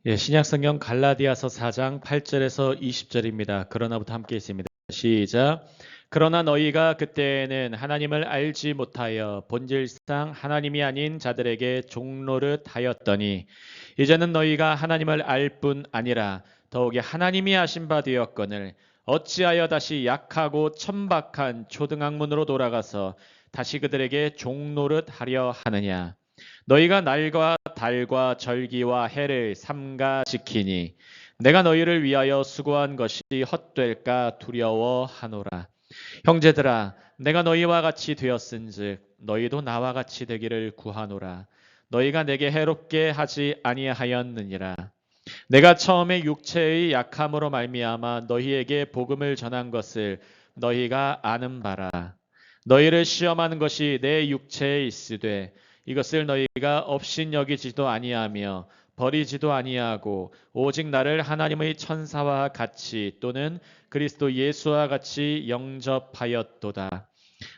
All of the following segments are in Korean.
신약성경 갈라디아서 4장 8절에서 20절입니다. 그러나부터 함께 있습니다. 시작. 그러나 너희가 그때에는 하나님을 알지 못하여 본질상 하나님이 아닌 자들에게 종노릇 하였더니 이제는 너희가 하나님을 알 뿐 아니라 더욱이 하나님이 아신 바 되었거늘 어찌하여 다시 약하고 천박한 초등학문으로 돌아가서 다시 그들에게 종노릇 하려 하느냐. 너희가 날과 달과 절기와 해를 삼가 지키니 내가 너희를 위하여 수고한 것이 헛될까 두려워하노라. 형제들아, 내가 너희와 같이 되었은즉 너희도 나와 같이 되기를 구하노라. 너희가 내게 해롭게 하지 아니하였느니라. 내가 처음에 육체의 약함으로 말미암아 너희에게 복음을 전한 것을 너희가 아는 바라. 너희를 시험하는 것이 내 육체에 있으되 이것을 너희가 업신여기지도 아니하며 버리지도 아니하고 오직 나를 하나님의 천사와 같이 또는 그리스도 예수와 같이 영접하였도다.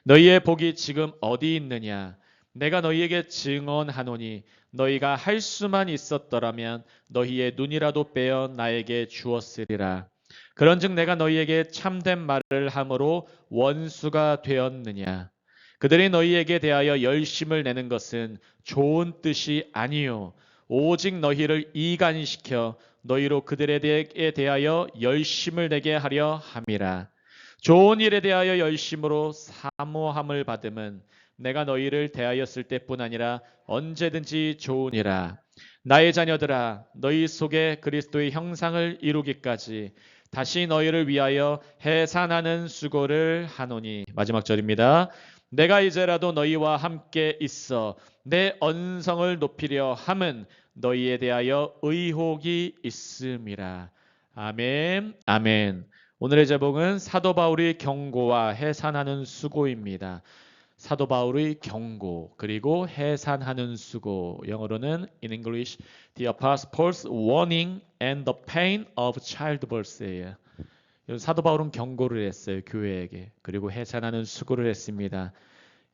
너희의 복이 지금 어디 있느냐? 내가 너희에게 증언하노니 너희가 할 수만 있었더라면 너희의 눈이라도 빼어 나에게 주었으리라. 그런즉 내가 너희에게 참된 말을 함으로 원수가 되었느냐? 그들이 너희에게 대하여 열심을 내는 것은 좋은 뜻이 아니요 오직 너희를 이간시켜 너희로 그들에 대하여 열심을 내게 하려 함이라. 좋은 일에 대하여 열심으로 사모함을 받음은 내가 너희를 대하였을 때뿐 아니라 언제든지 좋으니라. 나의 자녀들아, 너희 속에 그리스도의 형상을 이루기까지 다시 너희를 위하여 해산하는 수고를 하노니. 마지막 절입니다. 내가 이제라도 너희와 함께 있어 내 언성을 높이려 함은 너희에 대하여 의혹이 있음이라. 아멘, 아멘. 오늘의 제목은 사도 바울의 경고와 해산하는 수고입니다. 사도 바울의 경고 그리고 해산하는 수고. 영어로는 in English the apostles' warning and the pain of childbirth예요. 사도 바울은 경고를 했어요. 교회에게. 그리고 해산하는 수고를 했습니다.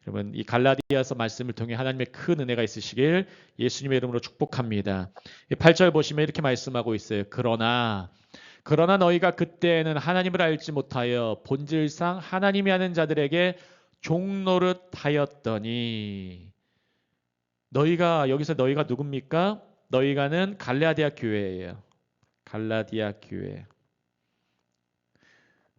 여러분 이 갈라디아서 말씀을 통해 하나님의 큰 은혜가 있으시길 예수님의 이름으로 축복합니다. 8절 보시면 이렇게 말씀하고 있어요. 그러나 너희가 그때에는 하나님을 알지 못하여 본질상 하나님이 아는 자들에게 종노릇 하였더니. 여기서 너희가 누굽니까? 너희가는 갈라디아 교회예요. 갈라디아 교회.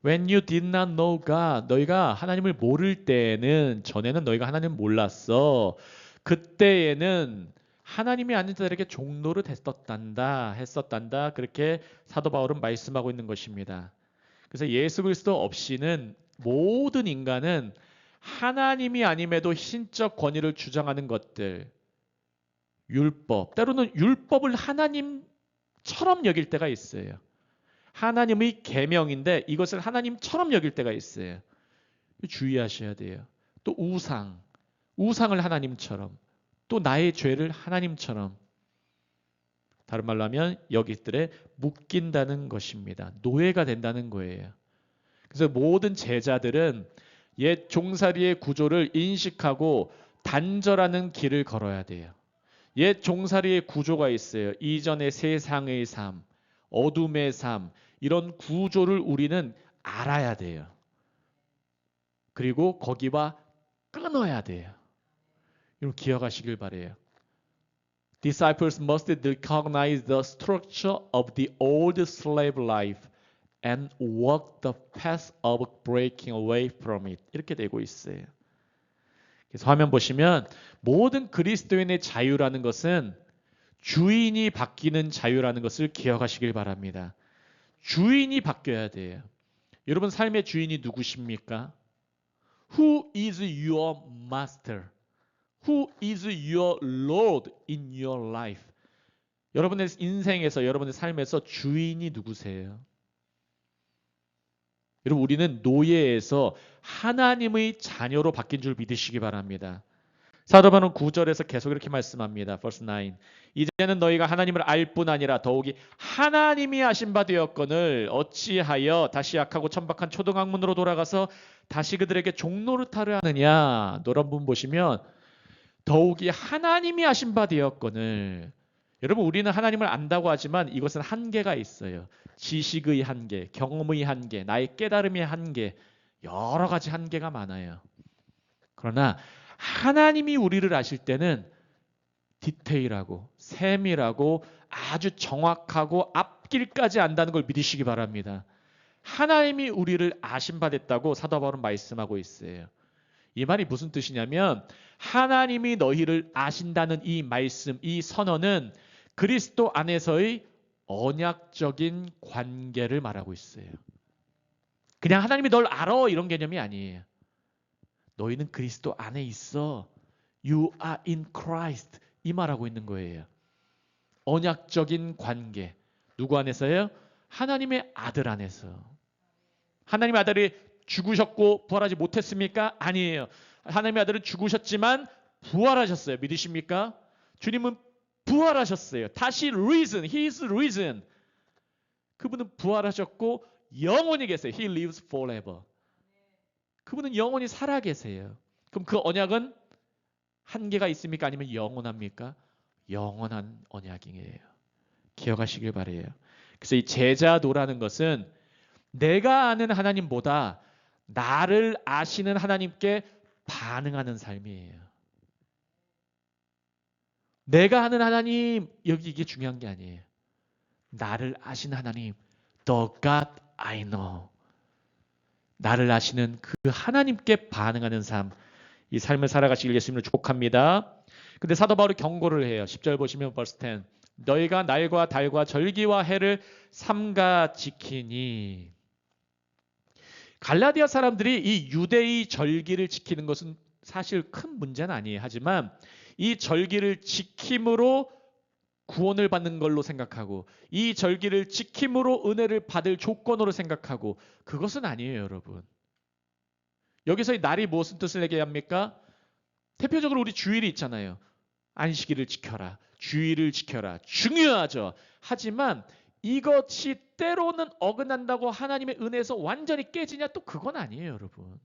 When you did not know God, 너희가 하나님을 모를 때에는, 전에는 너희가 하나님을 몰랐어. 그때에는 하나님이 아는 자들에게 종노릇 했었단다. 그렇게 사도 바울은 말씀하고 있는 것입니다. 그래서 예수 그리스도 없이는 모든 인간은 하나님이 아님에도 신적 권위를 주장하는 것들, 율법, 때로는 율법을 하나님처럼 여길 때가 있어요. 하나님의 계명인데 이것을 하나님처럼 여길 때가 있어요. 주의하셔야 돼요. 또 우상을 하나님처럼, 또 나의 죄를 하나님처럼, 다른 말로 하면 여기들에 묶인다는 것입니다. 노예가 된다는 거예요. 그래서 모든 제자들은 옛 종살이의 구조를 인식하고 단절하는 길을 걸어야 돼요. 옛 종살이의 구조가 있어요. 이전의 세상의 삶, 어둠의 삶, 이런 구조를 우리는 알아야 돼요. 그리고 거기와 끊어야 돼요. 여러분 기억하시길 바래요. Disciples must recognize the structure of the old slave life and walk the path of breaking away from it. 이렇게 되고 있어요. 그래서 화면 보시면 모든 그리스도인의 자유라는 것은 주인이 바뀌는 자유라는 것을 기억하시길 바랍니다. 주인이 바뀌어야 돼요. 여러분 삶의 주인이 누구십니까? Who is your master? Who is your Lord in your life? 여러분의 인생에서, 여러분의 삶에서 주인이 누구세요? 여러분 우리는 노예에서 하나님의 자녀로 바뀐 줄 믿으시기 바랍니다. 사도 바울은 9절에서 계속 이렇게 말씀합니다. Verse 9. 이제는 너희가 하나님을 알 뿐 아니라 더욱이 하나님이 아신 바 되었거늘 어찌하여 다시 약하고 천박한 초등학문으로 돌아가서 다시 그들에게 종노릇하려 하느냐. 노란 분 보시면 더욱이 하나님이 아신 바 되었거늘. 여러분, 우리는 하나님을 안다고 하지만 이것은 한계가 있어요. 지식의 한계, 경험의 한계, 나의 깨달음의 한계, 여러 가지 한계가 많아요. 그러나 하나님이 우리를 아실 때는 디테일하고 세밀하고 아주 정확하고 앞길까지 안다는 걸 믿으시기 바랍니다. 하나님이 우리를 아신 바 됐다고 사도 바울은 말씀하고 있어요. 이 말이 무슨 뜻이냐면 하나님이 너희를 아신다는 이 말씀, 이 선언은 그리스도 안에서의 언약적인 관계를 말하고 있어요. 그냥 하나님이 널 알아 이런 개념이 아니에요. 너희는 그리스도 안에 있어. You are in Christ. 이 말하고 있는 거예요. 언약적인 관계. 누구 안에서요? 하나님의 아들 안에서. 하나님의 아들이 죽으셨고 부활하지 못했습니까? 아니에요. 하나님의 아들은 죽으셨지만 부활하셨어요. 믿으십니까? 주님은 부활하셨어요. 다시 risen. He is risen. 그분은 부활하셨고 영원히 계세요. He lives forever. 그분은 영원히 살아 계세요. 그럼 그 언약은 한계가 있습니까? 아니면 영원합니까? 영원한 언약이에요. 기억하시길 바라요. 그래서 이 제자도라는 것은 내가 아는 하나님보다 나를 아시는 하나님께 반응하는 삶이에요. 내가 아는 하나님, 여기 이게 중요한 게 아니에요. 나를 아시는 하나님, The God I know. 나를 아시는 그 하나님께 반응하는 삶, 이 삶을 살아가시길 예수님을 축복합니다. 근데 사도 바울이 경고를 해요. 10절 보시면 verse 10. 너희가 날과 달과 절기와 해를 삼가 지키니. 갈라디아 사람들이 이 유대의 절기를 지키는 것은 사실 큰 문제는 아니에요. 하지만 이 절기를 지킴으로 구원을 받는 걸로 생각하고 이 절기를 지킴으로 은혜를 받을 조건으로 생각하고 그것은 아니에요, 여러분. 여기서 이 날이 무슨 뜻을 얘기합니까? 대표적으로 우리 주일이 있잖아요. 안식일을 지켜라. 주일을 지켜라. 중요하죠. 하지만 이것이 때로는 어긋난다고 하나님의 은혜에서 완전히 깨지냐? 또 그건 아니에요, 여러분.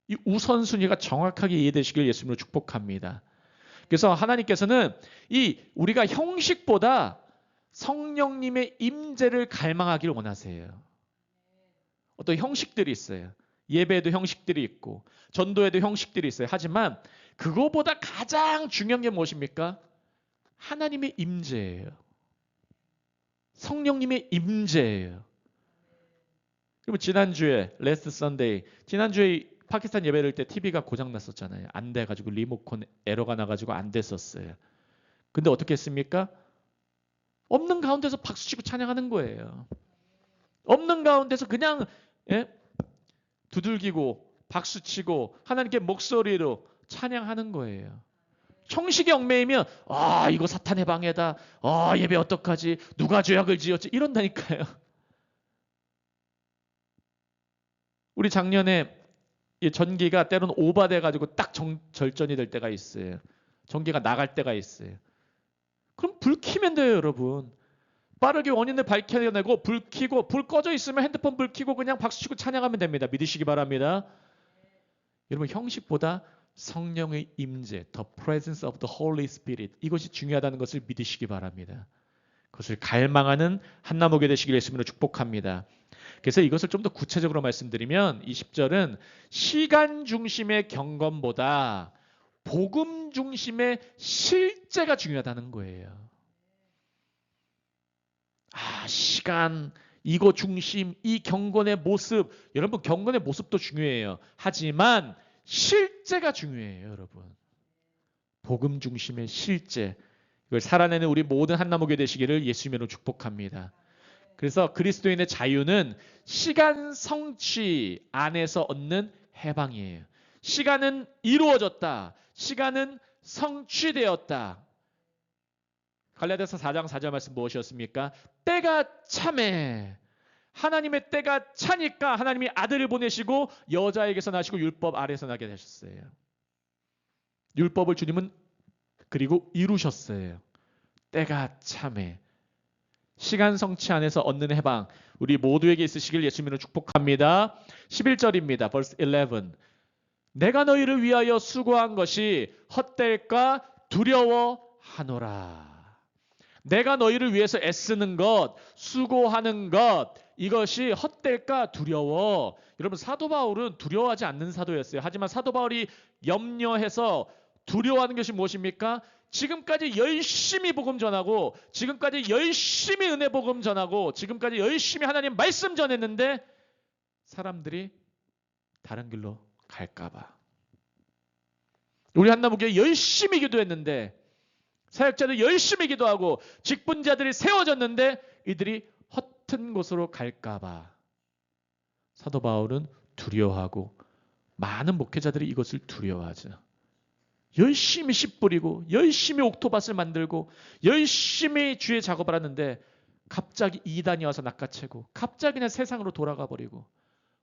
이 우선순위가 정확하게 이해되시길 예수님으로 축복합니다. 그래서 하나님께서는 이 우리가 형식보다 성령님의 임재를 갈망하기를 원하세요. 어떤 형식들이 있어요. 예배에도 형식들이 있고 전도에도 형식들이 있어요. 하지만 그거보다 가장 중요한 게 무엇입니까? 하나님의 임재예요. 성령님의 임재예요. 그리고 지난주에 레스트 선데이, 지난주에 파키스탄 예배를 때 TV가 고장났었잖아요. 안 돼가지고 리모컨 에러가 나가지고 안 됐었어요. 근데 어떻게 했습니까? 없는 가운데서 박수치고 찬양하는 거예요. 없는 가운데서 그냥 두들기고 박수치고 하나님께 목소리로 찬양하는 거예요. 형식이 얽매이면 이거 사탄의 방해다. 예배 어떡하지? 누가 죄악을 지었지? 이런다니까요. 우리 작년에 이 전기가 때로는 오버돼가지고 딱 절전이 될 때가 있어요. 전기가 나갈 때가 있어요. 그럼 불 켜면 돼요, 여러분. 빠르게 원인을 밝혀내고 불 켜고 불 꺼져 있으면 핸드폰 불 켜고 그냥 박수치고 찬양하면 됩니다. 믿으시기 바랍니다. 여러분, 형식보다 성령의 임재, the presence of the Holy Spirit, 이것이 중요하다는 것을 믿으시기 바랍니다. 그것을 갈망하는 한나무교 되시길 예수님으로 축복합니다. 그래서 이것을 좀 더 구체적으로 말씀드리면 이 10절은 시간 중심의 경건보다 복음 중심의 실제가 중요하다는 거예요. 시간, 이거 중심, 이 경건의 모습, 여러분 경건의 모습도 중요해요. 하지만 실제가 중요해요, 여러분. 복음 중심의 실제, 이걸 살아내는 우리 모든 한나무교 되시기를 예수님으로 축복합니다. 그래서 그리스도인의 자유는 시간 성취 안에서 얻는 해방이에요. 시간은 이루어졌다. 시간은 성취되었다. 갈라디아서 4장 4절 말씀 무엇이었습니까? 때가 차매. 하나님의 때가 차니까 하나님이 아들을 보내시고 여자에게서 나시고 율법 아래에서 나게 되셨어요. 율법을 주님은 그리고 이루셨어요. 때가 차매. 시간 성취 안에서 얻는 해방, 우리 모두에게 있으시길 예수님으로 축복합니다. 11절입니다. verse 11. 내가 너희를 위하여 수고한 것이 헛될까 두려워하노라. 하노라. 내가 너희를 위해서 애쓰는 것, 수고하는 것, 이것이 헛될까 두려워. 여러분, 사도 바울은 두려워하지 않는 사도였어요. 하지만 사도 바울이 염려해서 두려워하는 것이 무엇입니까? 지금까지 열심히 복음 전하고, 지금까지 열심히 은혜 복음 전하고, 지금까지 열심히 하나님 말씀 전했는데 사람들이 다른 길로 갈까 봐. 우리 한나무교회 열심히 기도했는데, 사역자들 열심히 기도하고 직분자들이 세워졌는데 이들이 허튼 곳으로 갈까 봐 사도 바울은 두려워하고, 많은 목회자들이 이것을 두려워하죠. 열심히 씨 뿌리고 열심히 옥토밭을 만들고 열심히 주의 작업을 하는데 갑자기 이단이 와서 낚아채고 갑자기 그냥 세상으로 돌아가 버리고,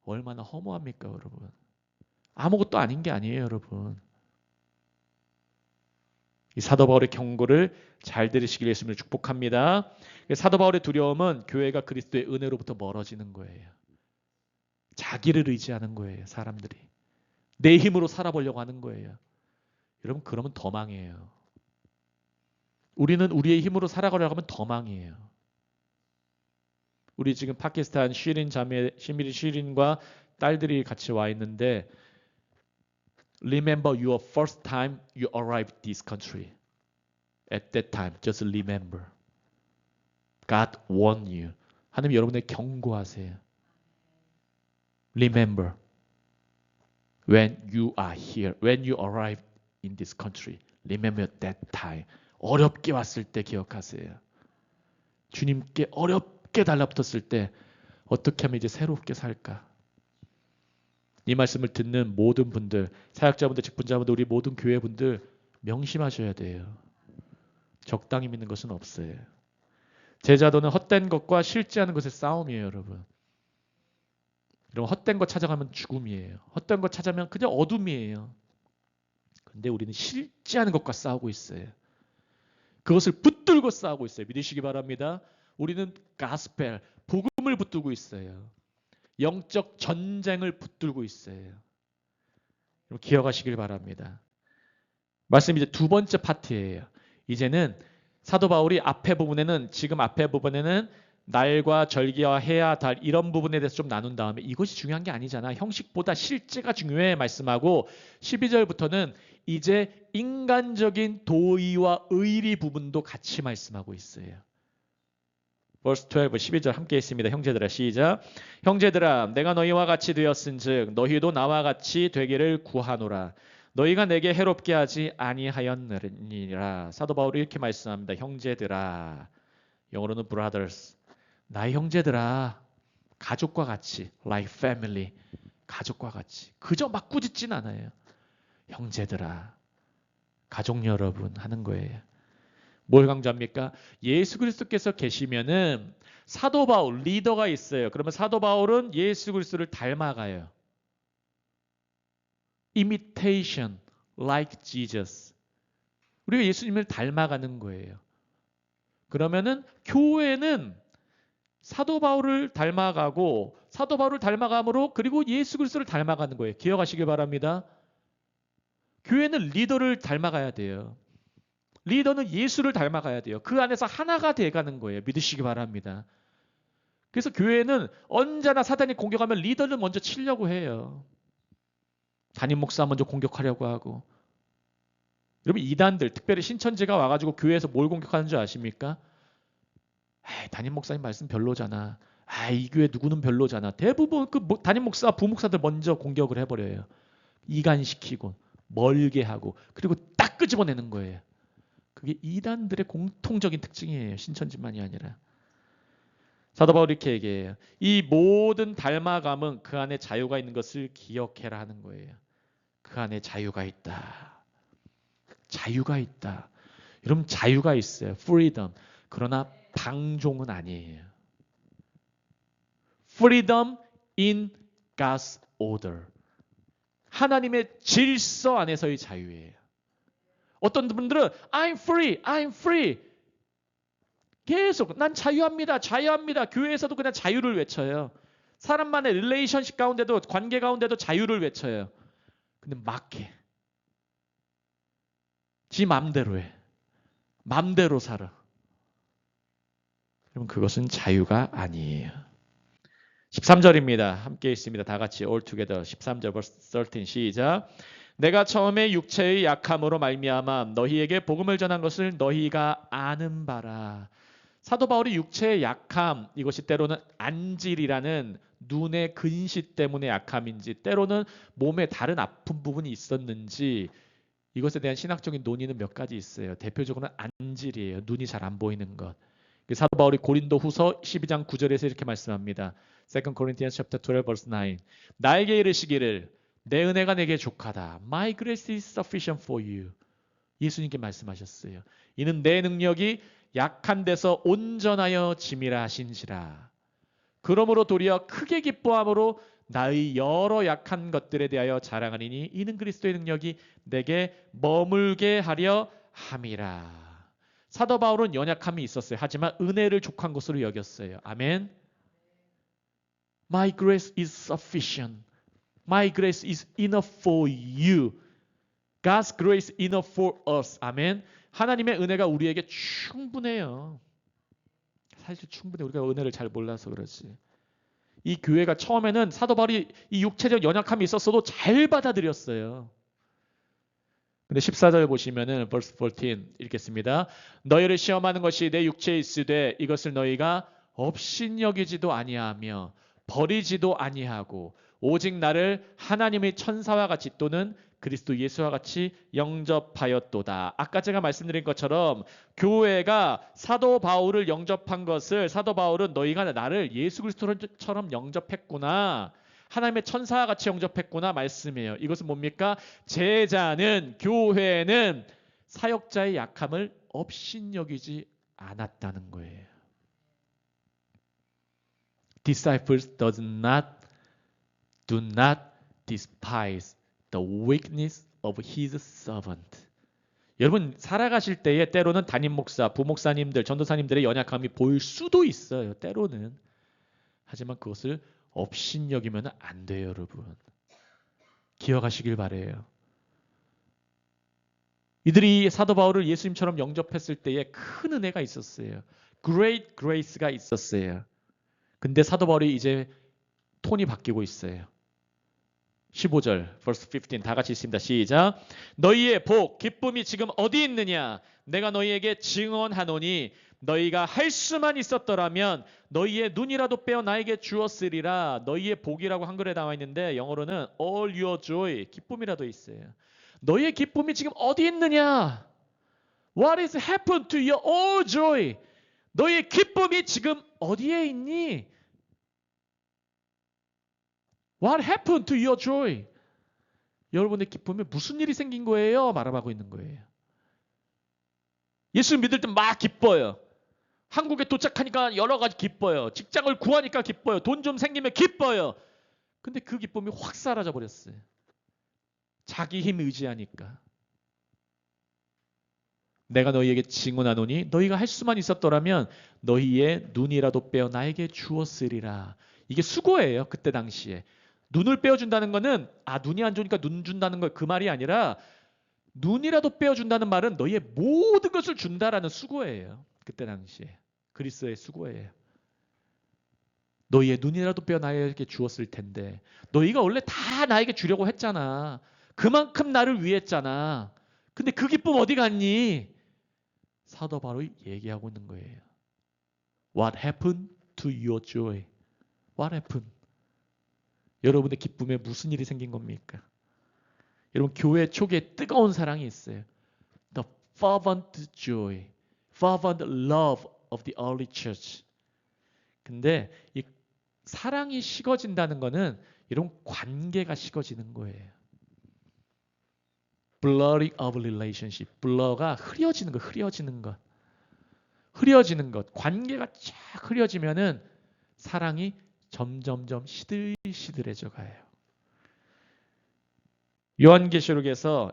얼마나 허무합니까 여러분. 아무것도 아닌 게 아니에요 여러분. 이 사도 바울의 경고를 잘 들으시길 예수님을 축복합니다. 사도 바울의 두려움은 교회가 그리스도의 은혜로부터 멀어지는 거예요. 자기를 의지하는 거예요. 사람들이 내 힘으로 살아보려고 하는 거예요. 여러분, 그러면 더 망해요. 우리는 우리의 힘으로 살아가려고 하면 더 망해요. 우리 지금 파키스탄 시린 자매 시린과 딸들이 같이 와 있는데, Remember your first time you arrived this country. At that time, just remember. God warned you. 하나님 여러분에게 경고하세요. Remember. When you are here, when you arrive in this country, remember that time. 어렵게 왔을 때 기억하세요. 주님께 어렵게 달라붙었을 때 어떻게 하면 이제 새롭게 살까? 이 말씀을 듣는 모든 분들, 사역자분들, 직분자분들, 우리 모든 교회분들 명심하셔야 돼요. 적당히 믿는 것은 없어요. 제자도는 헛된 것과 실제 하는 것의 싸움이에요, 여러분. 여러분, 헛된 것 찾아가면 죽음이에요. 헛된 것 찾아면 그냥 어둠이에요. 근데 우리는 실제하는 것과 싸우고 있어요. 그것을 붙들고 싸우고 있어요. 믿으시기 바랍니다. 우리는 가스펠, 복음을 붙들고 있어요. 영적 전쟁을 붙들고 있어요. 기억하시길 바랍니다. 말씀 이제 두 번째 파트예요. 이제는 사도 바울이 지금 앞에 부분에는 날과 절기와 해와 달 이런 부분에 대해서 좀 나눈 다음에 이것이 중요한 게 아니잖아. 형식보다 실제가 중요해 말씀하고 12절부터는 이제 인간적인 도의와 의리 부분도 같이 말씀하고 있어요. verse 12, 12절 함께 있습니다. 형제들아 시작. 형제들아 내가 너희와 같이 되었은즉 너희도 나와 같이 되기를 구하노라. 너희가 내게 해롭게 하지 아니하였느니라. 사도 바울이 이렇게 말씀합니다. 형제들아, 영어로는 brothers, 나의 형제들아, 가족과 같이, like family, 가족과 같이. 그저 막 꾸짖진 않아요. 형제들아, 가족 여러분 하는 거예요. 뭘 강조합니까? 예수 그리스도께서 계시면은 사도 바울, 리더가 있어요. 그러면 사도 바울은 예수 그리스도를 닮아가요. imitation like Jesus. 우리가 예수님을 닮아가는 거예요. 그러면은 교회는 사도 바울을 닮아가고 사도 바울을 닮아감으로 그리고 예수 그리스도를 닮아가는 거예요. 기억하시길 바랍니다. 교회는 리더를 닮아가야 돼요. 리더는 예수를 닮아가야 돼요. 그 안에서 하나가 돼가는 거예요. 믿으시기 바랍니다. 그래서 교회는 언제나 사단이 공격하면 리더를 먼저 치려고 해요. 담임 목사 먼저 공격하려고 하고. 여러분 이단들, 특별히 신천지가 와가지고 교회에서 뭘 공격하는 줄 아십니까? 담임 목사님 말씀 별로잖아. 이 교회 누구는 별로잖아. 대부분 그 담임 목사, 부목사들 먼저 공격을 해버려요. 이간시키고 멀게 하고 그리고 딱 끄집어내는 거예요. 그게 이단들의 공통적인 특징이에요. 신천지만이 아니라. 사도 바울이 이렇게 얘기해요. 이 모든 닮아감은 그 안에 자유가 있는 것을 기억해라 하는 거예요. 그 안에 자유가 있다. 자유가 있다. 여러분 자유가 있어요. freedom. 그러나 방종은 아니에요. freedom in God's order. 하나님의 질서 안에서의 자유예요. 어떤 분들은 I'm free, I'm free. 계속 난 자유합니다, 자유합니다. 교회에서도 그냥 자유를 외쳐요. 사람만의 릴레이션십 가운데도 관계 가운데도 자유를 외쳐요. 근데 막해. 지 마음대로 해. 맘대로 살아. 그럼 그것은 자유가 아니에요. 13절입니다. 함께 있습니다. 다 같이 all together. 13절 verse 13 시작. 내가 처음에 육체의 약함으로 말미암아 너희에게 복음을 전한 것을 너희가 아는 바라. 사도 바울이 육체의 약함, 이것이 때로는 안질이라는 눈의 근시 때문에 약함인지 때로는 몸에 다른 아픈 부분이 있었는지 이것에 대한 신학적인 논의는 몇 가지 있어요. 대표적으로는 안질이에요. 눈이 잘 안 보이는 것. 사도 바울이 고린도 후서 12장 9절에서 이렇게 말씀합니다. 2 Corinthians chapter 12 verse 9. 나에게 이르시기를 내 은혜가 내게 족하다. My grace is sufficient for you. 예수님께 말씀하셨어요. 이는 내 능력이 약한 데서 온전하여 짐이라 하신지라. 그러므로 도리어 크게 기뻐함으로 나의 여러 약한 것들에 대하여 자랑하리니 이는 그리스도의 능력이 내게 머물게 하려 함이라. 사도 바울은 연약함이 있었어요. 하지만 은혜를 족한 것으로 여겼어요. 아멘. My grace is sufficient. My grace is enough for you. God's grace is enough for us. 아멘. 하나님의 은혜가 우리에게 충분해요. 사실 충분해. 우리가 은혜를 잘 몰라서 그렇지. 이 교회가 처음에는 사도 바울이 이 육체적 연약함이 있었어도 잘 받아들였어요. 근데 14절 보시면은 verse 14 읽겠습니다. 너희를 시험하는 것이 내 육체에 있으되 이것을 너희가 업신여기지도 아니하며 버리지도 아니하고 오직 나를 하나님의 천사와 같이 또는 그리스도 예수와 같이 영접하였도다. 아까 제가 말씀드린 것처럼 교회가 사도 바울을 영접한 것을 사도 바울은 너희가 나를 예수 그리스도처럼 영접했구나. 하나님의 천사와 같이 영접했구나 말씀이에요. 이것은 뭡니까? 제자는 교회는 사역자의 약함을 업신여기지 않았다는 거예요. Disciples do not despise the weakness of his servant. 여러분 살아가실 때에 때로는 담임 목사, 부목사님들, 전도사님들의 연약함이 보일 수도 있어요. 때로는. 하지만 그것을 업신여기면 안 돼요, 여러분. 기억하시길 바래요. 이들이 사도 바울을 예수님처럼 영접했을 때에 큰 은혜가 있었어요. Great grace가 있었어요. 근데 사도 바울이 이제 톤이 바뀌고 있어요. 15절, verse 15 다 같이 있습니다. 시작. 너희의 복, 기쁨이 지금 어디 있느냐? 내가 너희에게 증언하노니 너희가 할 수만 있었더라면 너희의 눈이라도 빼어 나에게 주었으리라. 너희의 복이라고 한글에 나와 있는데 영어로는 all your joy, 기쁨이라도 있어요. 너희의 기쁨이 지금 어디 있느냐? What is happened to your all joy? 너희의 기쁨이 지금 어디에 있니? What happened to your joy? 여러분의 기쁨에 무슨 일이 생긴 거예요? 말하고 있는 거예요. 예수 믿을 때 막 기뻐요. 한국에 도착하니까 여러 가지 기뻐요. 직장을 구하니까 기뻐요. 돈 좀 생기면 기뻐요. 근데 그 기쁨이 확 사라져 버렸어요. 자기 힘 의지하니까. 내가 너희에게 증언하노니 너희가 할 수만 있었더라면 너희의 눈이라도 빼어 나에게 주었으리라. 이게 수고예요. 그때 당시에. 눈을 빼어준다는 거는 눈이 안 좋으니까 눈 준다는 거 그 말이 아니라 눈이라도 빼어준다는 말은 너희의 모든 것을 준다라는 수고예요. 그때 당시에. 그리스도의 수고예요. 너희의 눈이라도 빼어 나에게 주었을 텐데 너희가 원래 다 나에게 주려고 했잖아. 그만큼 나를 위했잖아. 근데 그 기쁨 어디 갔니? 사도 바울이 얘기하고 있는 거예요. What happened to your joy? What happened? 여러분의 기쁨에 무슨 일이 생긴 겁니까? 여러분 교회 초기에 뜨거운 사랑이 있어요. The fervent joy, fervent love of the early church. 근데 이 사랑이 식어진다는 거는 이런 관계가 식어지는 거예요. Blurring of relationship. blur가 흐려지는 것, 흐려지는 것. 흐려지는 것. 관계가 쫙 흐려지면은 사랑이 점점점 시들시들해져 가요. 요한계시록에서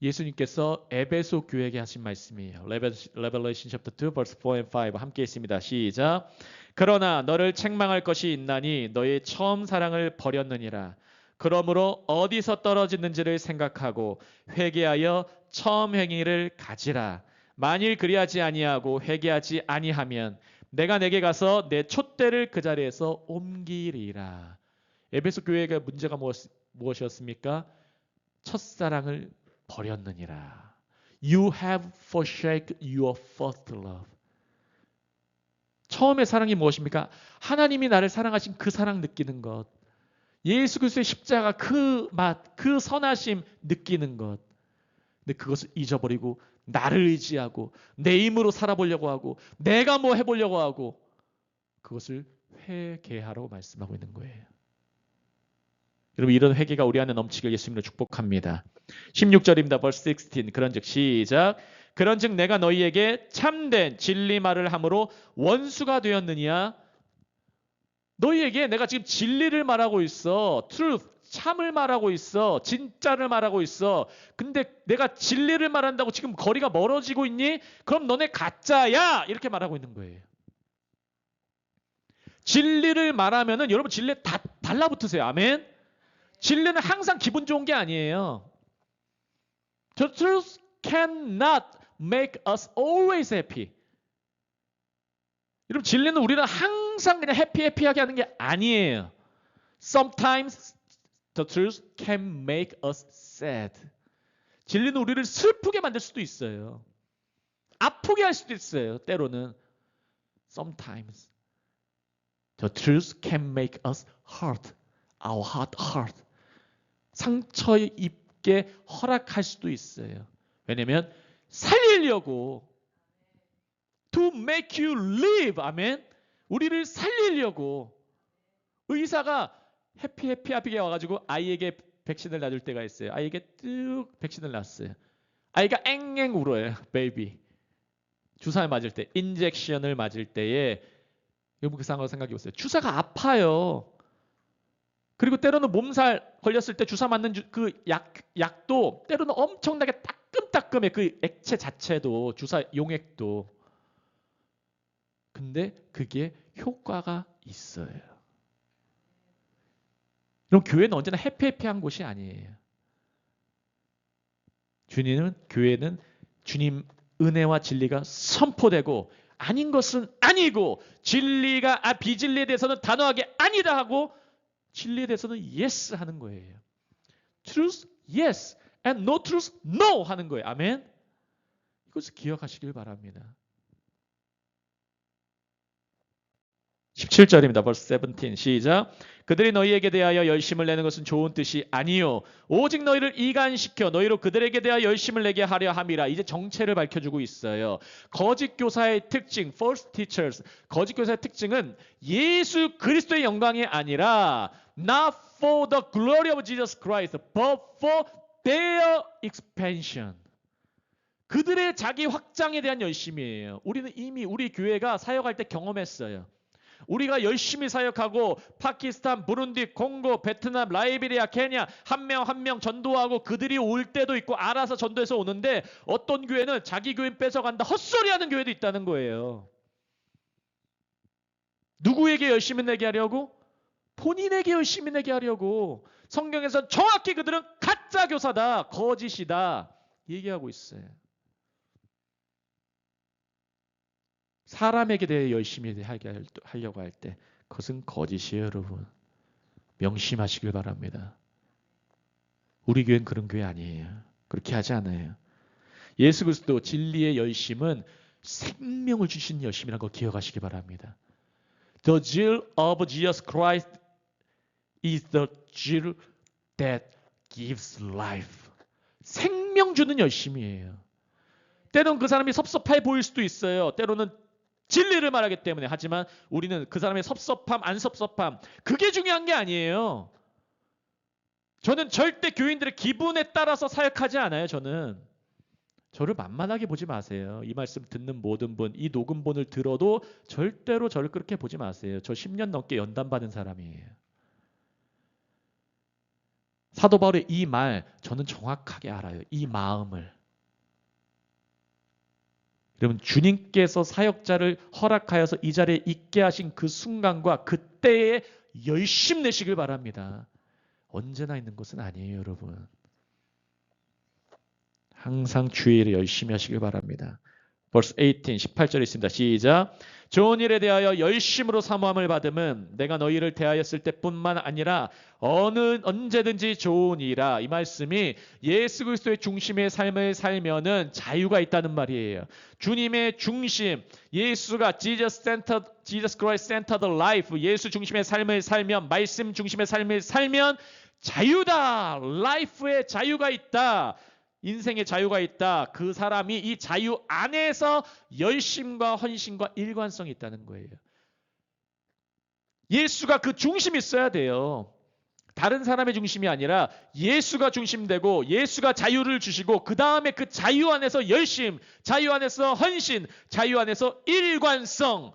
예수님께서 에베소 교회에게 하신 말씀이에요. Revelation chapter 2 verse 4 and 5 함께 있습니다. 시작. 그러나 너를 책망할 것이 있나니 너의 처음 사랑을 버렸느니라. 그러므로 어디서 떨어졌는지를 생각하고 회개하여 처음 행위를 가지라. 만일 그리하지 아니하고 회개하지 아니하면 내가 내게 가서 내 촛대를 그 자리에서 옮기리라. 에베소 교회가 문제가 무엇이었습니까? 첫사랑을 버렸느니라. You have forsaken your first love. 처음의 사랑이 무엇입니까? 하나님이 나를 사랑하신 그 사랑 느끼는 것. 예수 그리스도의 십자가 그 맛, 그 선하심 느끼는 것. 근데 그것을 잊어버리고 나를 의지하고 내 힘으로 살아보려고 하고 내가 뭐 해보려고 하고 그것을 회개하라고 말씀하고 있는 거예요. 여러분 이런 회개가 우리 안에 넘치길 예수님으로 축복합니다. 16절입니다. verse 16. 그런즉 시작. 그런즉 내가 너희에게 참된 진리 말을 함으로 원수가 되었느냐? 너희에게 내가 지금 진리를 말하고 있어. truth, 참을 말하고 있어. 진짜를 말하고 있어. 근데 내가 진리를 말한다고 지금 거리가 멀어지고 있니? 그럼 너네 가짜야! 이렇게 말하고 있는 거예요. 진리를 말하면은 여러분 진리에 다 달라붙으세요. 아멘? 진리는 항상 기분 좋은 게 아니에요. The truth cannot make us always happy. 여러분 진리는 우리는 항상 그냥 해피하게 하는 게 아니에요. Sometimes the truth can make us sad. 진리는 우리를 슬프게 만들 수도 있어요. 아프게 할 수도 있어요. 때로는. Sometimes the truth can make us hurt. Our heart hurt. 상처 입게 허락할 수도 있어요. 왜냐면 살리려고 to make you live. 아멘. 우리를 살리려고 의사가 해피하게 와가지고 아이에게 백신을 놔줄 때가 있어요. 아이에게 쭉 백신을 놨어요. 아이가 앵앵 울어요. 베이비. 주사를 맞을 때, 인젝션을 맞을 때에 여러분 그 상황을 생각해 보세요. 주사가 아파요. 그리고 때로는 몸살 걸렸을 때 주사 맞는 그 약도 때로는 엄청나게 따끔따끔해. 그 액체 자체도 주사 용액도. 근데 그게 효과가 있어요. 그럼 교회는 언제나 해피한 곳이 아니에요. 교회는 주님 은혜와 진리가 선포되고 아닌 것은 아니고 진리가 비진리에 대해서는 단호하게 아니다 하고 진리에 대해서는 yes 하는 거예요. truth yes and no truth no 하는 거예요. 아멘. 이것을 기억하시길 바랍니다. 17절입니다. verse 17 시작. 그들이 너희에게 대하여 열심을 내는 것은 좋은 뜻이 아니요 오직 너희를 이간시켜 너희로 그들에게 대하여 열심을 내게 하려 함이라. 이제 정체를 밝혀주고 있어요. 거짓 교사의 특징, false teachers. 거짓 교사의 특징은 예수 그리스도의 영광이 아니라 not for the glory of Jesus Christ, but for their expansion. 그들의 자기 확장에 대한 열심이에요. 우리는 이미 우리 교회가 사역할 때 경험했어요. 우리가 열심히 사역하고 파키스탄, 부룬디, 콩고, 베트남, 라이베리아, 케냐 한 명 한 명 전도하고 그들이 올 때도 있고 알아서 전도해서 오는데 어떤 교회는 자기 교인 뺏어간다 헛소리하는 교회도 있다는 거예요. 누구에게 열심히 내게 하려고? 본인에게 열심히 내게 하려고. 성경에서 정확히 그들은 가짜 교사다, 거짓이다 얘기하고 있어요. 사람에게 대해 열심히 하려고 할 때 그것은 거짓이에요. 여러분 명심하시길 바랍니다. 우리 교회는 그런 교회 아니에요. 그렇게 하지 않아요. 예수 그리스도 진리의 열심은 생명을 주신 열심이라는 거 기억하시기 바랍니다. The zeal of Jesus Christ is the zeal that gives life. 생명 주는 열심이에요. 때로는 그 사람이 섭섭해 보일 수도 있어요. 때로는 진리를 말하기 때문에. 하지만 우리는 그 사람의 섭섭함, 안 섭섭함 그게 중요한 게 아니에요. 저는 절대 교인들의 기분에 따라서 사역하지 않아요. 저를 만만하게 보지 마세요. 이 말씀 듣는 모든 분, 이 녹음본을 들어도 절대로 저를 그렇게 보지 마세요. 저 10년 넘게 연단받은 사람이에요. 사도 바울의 이 말 저는 정확하게 알아요. 이 마음을. 여러분 주님께서 사역자를 허락하여서 이 자리에 있게 하신 그 순간과 그때에 열심 내시길 바랍니다. 언제나 있는 것은 아니에요. 여러분. 항상 주의 일에 열심히 하시길 바랍니다. verse 18, 18절 있습니다. 시작. 좋은 일에 대하여 열심으로 사모함을 받음은 내가 너희를 대하였을 때뿐만 아니라 언제든지 좋은 일이라. 이 말씀이 예수 그리스도의 중심의 삶을 살면은 자유가 있다는 말이에요. 주님의 중심, 예수가 Jesus Christ centered life, 예수 중심의 삶을 살면, 말씀 중심의 삶을 살면 자유다. 라이프에 자유가 있다. 인생의 자유가 있다. 그 사람이 이 자유 안에서 열심과 헌신과 일관성이 있다는 거예요. 예수가 그 중심이 있어야 돼요. 다른 사람의 중심이 아니라 예수가 중심되고 예수가 자유를 주시고 그 다음에 그 자유 안에서 열심, 자유 안에서 헌신, 자유 안에서 일관성.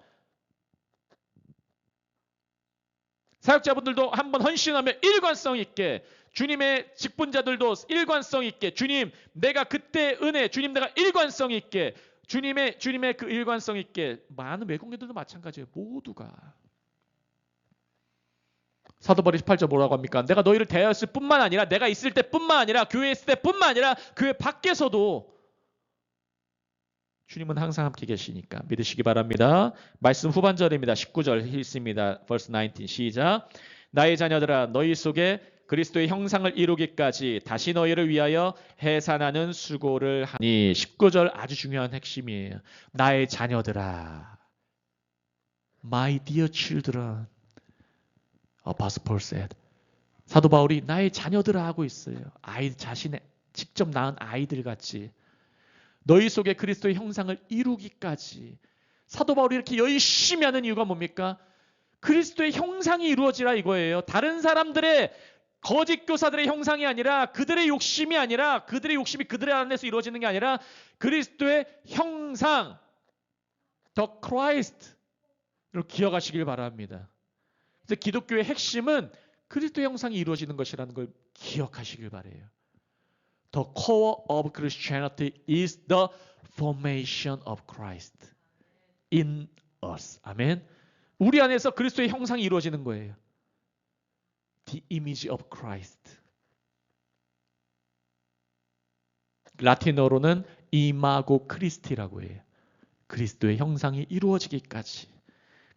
사역자분들도 한번 헌신하면 일관성 있게, 주님의 직분자들도 일관성 있게, 주님 내가 그때 은혜, 주님 내가 일관성 있게, 주님의 그 일관성 있게. 많은 외국인들도 마찬가지예요. 모두가. 사도 바울이 18절 뭐라고 합니까? 내가 너희를 대하였을 뿐만 아니라, 내가 있을 때뿐만 아니라, 교회에 있을 때뿐만 아니라 교회 밖에서도 주님은 항상 함께 계시니까 믿으시기 바랍니다. 말씀 후반절입니다. 19절 읽습니다. verse 19 시작. 나의 자녀들아 너희 속에 그리스도의 형상을 이루기까지 다시 너희를 위하여 해산하는 수고를 하니. 19절 아주 중요한 핵심이에요. 나의 자녀들아, My dear children, Apostle Paul said. 사도 바울이 나의 자녀들아 하고 있어요. 자신의 직접 낳은 아이들 같이. 너희 속에 그리스도의 형상을 이루기까지. 사도 바울이 이렇게 열심히 하는 이유가 뭡니까? 그리스도의 형상이 이루어지라 이거예요. 다른 사람들의 거짓 교사들의 형상이 아니라, 그들의 욕심이 아니라, 그들의 욕심이 그들의 안에서 이루어지는 게 아니라 그리스도의 형상, The Christ를 기억하시길 바랍니다. 그래서 기독교의 핵심은 그리스도의 형상이 이루어지는 것이라는 걸 기억하시길 바라요. The core of Christianity is the formation of Christ in us. 아멘. 우리 안에서 그리스도의 형상이 이루어지는 거예요. The image of Christ. 라틴어로는 이마고 크리스티라고 해요. 그리스도의 형상이 이루어지기까지.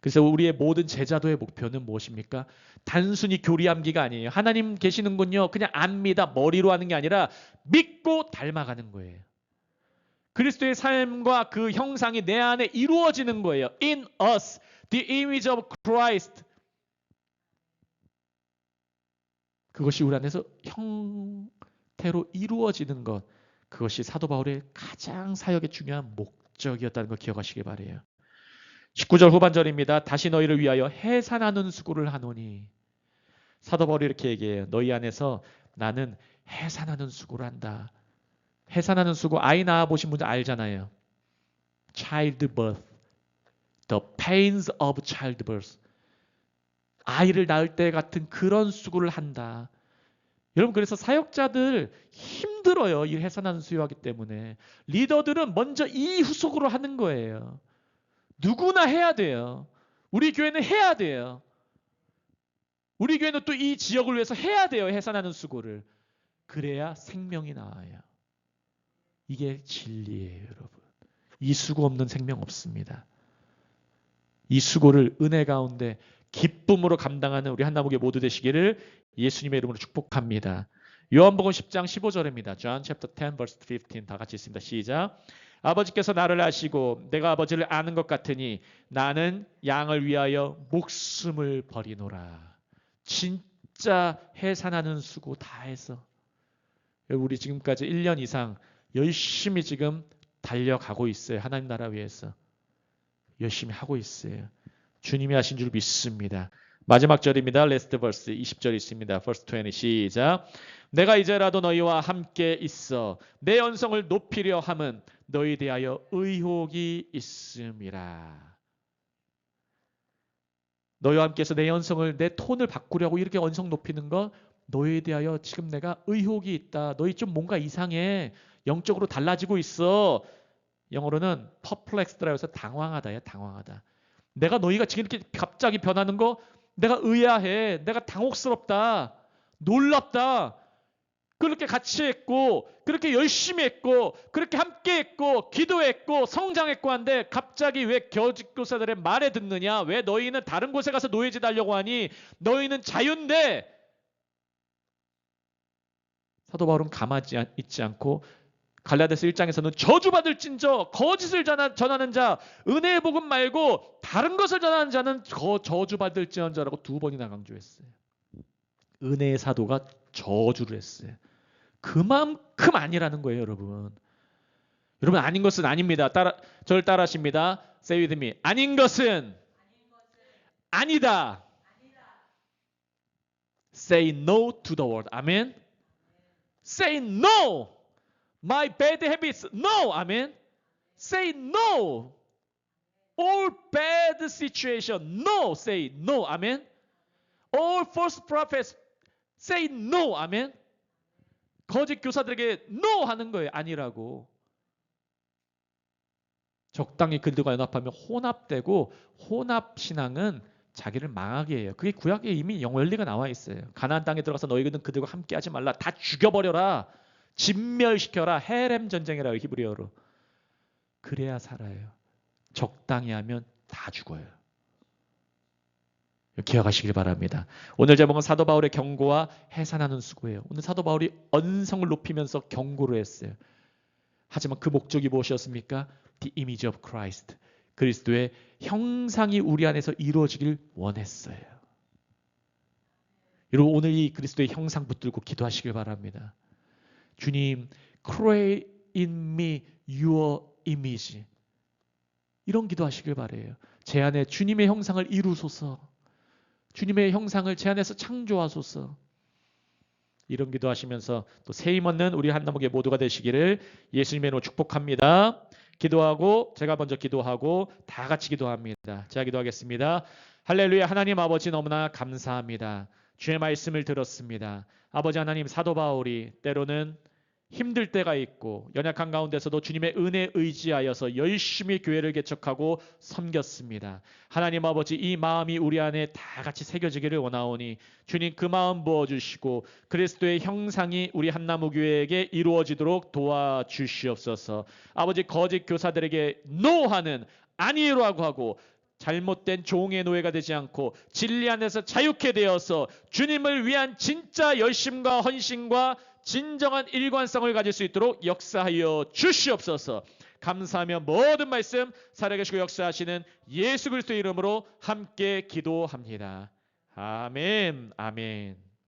그래서 우리의 모든 제자도의 목표는 무엇입니까? 단순히 교리암기가 아니에요. 하나님 계시는군요. 그냥 압니다. 머리로 하는 게 아니라 믿고 닮아가는 거예요. 그리스도의 삶과 그 형상이 내 안에 이루어지는 거예요. In us, the image of Christ. 그것이 우리 안에서 형태로 이루어지는 것. 그것이 사도 바울의 가장 사역의 중요한 목적이었다는 걸 기억하시기 바라요. 19절 후반절입니다. 다시 너희를 위하여 해산하는 수고를 하노니. 사도 바울이 이렇게 얘기해요. 너희 안에서 나는 해산하는 수고를 한다. 해산하는 수고, 아이 낳아보신 분들 알잖아요. Childbirth. The pains of childbirth. 아이를 낳을 때 같은 그런 수고를 한다. 여러분, 그래서 사역자들 힘들어요. 이 해산하는 수요하기 때문에. 리더들은 먼저 이 후속으로 하는 거예요. 누구나 해야 돼요. 우리 교회는 해야 돼요. 우리 교회는 또 이 지역을 위해서 해야 돼요. 해산하는 수고를. 그래야 생명이 나와요. 이게 진리예요, 여러분. 이 수고 없는 생명 없습니다. 이 수고를 은혜 가운데 기쁨으로 감당하는 우리 한나무교 모두 되시기를 예수님의 이름으로 축복합니다. 요한복음 10장 15절입니다. John chapter 10 verse 15 다 같이 있습니다. 시작. 아버지께서 나를 아시고 내가 아버지를 아는 것 같으니 나는 양을 위하여 목숨을 버리노라. 진짜 해산하는 수고 다 해서 우리 지금까지 1년 이상 열심히 지금 달려가고 있어요. 하나님 나라 위해서 열심히 하고 있어요. 주님이 하신 줄 믿습니다. 마지막 절입니다. Last verse 20절 있습니다. Verse 20 시작. 내가 이제라도 너희와 함께 있어 내 연성을 높이려 함은 너희 대하여 의혹이 있음이라. 너희와 함께해서 내 연성을, 내 톤을 바꾸려고 이렇게 언성 높이는 거, 너희에 대하여 지금 내가 의혹이 있다. 너희 좀 뭔가 이상해. 영적으로 달라지고 있어. 영어로는 perplexed라고 해서 당황하다야, 당황하다. 내가 너희가 지금 이렇게 갑자기 변하는 거 내가 의아해. 내가 당혹스럽다. 놀랍다. 그렇게 같이 했고 그렇게 열심히 했고 그렇게 함께 했고 기도했고 성장했고 한데 갑자기 왜 거짓 교사들의 말에 듣느냐? 왜 너희는 다른 곳에 가서 노예짓 하려고 하니? 너희는 자유인데. 사도 바울은 가만히 있지 않고 갈라디아서 1장에서는 저주받을진저 거짓을 전하는 자 은혜의 복음 말고 다른 것을 전하는 자는 저주받을지언저라고 2번이나 강조했어요. 은혜의 사도가 저주를 했어요. 그만큼 아니라는 거예요, 여러분. 여러분 아닌 것은 아닙니다. 저를 따라하십니다. Say with me. 아닌 것은 아니다. Say no to the world. 아멘. Say no. My bad habits. No. 아멘. Say no. All bad situation. No. Say no. 아멘. All false prophets. Say no. 아멘. 거짓 교사들에게 no 하는 거예요. 아니라고. 적당히 그들과 연합하면 혼합되고 혼합신앙은 자기를 망하게 해요. 그게 구약에 이미 원리가 나와 있어요. 가나안 땅에 들어가서 너희는 그들과 함께 하지 말라. 다 죽여버려라. 진멸시켜라. 헤렘 전쟁이라고 히브리어로. 그래야 살아요. 적당히 하면 다 죽어요. 기억하시길 바랍니다. 오늘 제목은 사도 바울의 경고와 해산하는 수고예요. 오늘 사도 바울이 언성을 높이면서 경고를 했어요. 하지만 그 목적이 무엇이었습니까? The image of Christ. 그리스도의 형상이 우리 안에서 이루어지길 원했어요. 여러분 오늘 이 그리스도의 형상 붙들고 기도하시길 바랍니다. 주님, create in me your image. 이런 기도하시길 바라요. 제 안에 주님의 형상을 이루소서. 주님의 형상을 제 안에서 창조하소서. 이런 기도하시면서 또 새 힘 얻는 우리 한나무교 모두가 되시기를 예수님의 이름으로 축복합니다. 기도하고 제가 먼저 기도하고 다 같이 기도합니다. 제가 기도하겠습니다. 할렐루야. 하나님 아버지 너무나 감사합니다. 주의 말씀을 들었습니다. 아버지 하나님 사도 바울이 때로는 힘들 때가 있고 연약한 가운데서도 주님의 은혜에 의지하여서 열심히 교회를 개척하고 섬겼습니다. 하나님 아버지 이 마음이 우리 안에 다 같이 새겨지기를 원하오니 주님 그 마음 부어주시고 그리스도의 형상이 우리 한나무교회에게 이루어지도록 도와주시옵소서. 아버지 거짓 교사들에게 노하는 아니라고 하고 잘못된 종의 노예가 되지 않고 진리 안에서 자유케 되어서 주님을 위한 진짜 열심과 헌신과 진정한 일관성을 가질 수 있도록 역사하여 주시옵소서. 감사하며 모든 말씀 살아계시고 역사하시는 예수 그리스도의 이름으로 함께 기도합니다. 아멘. 아멘.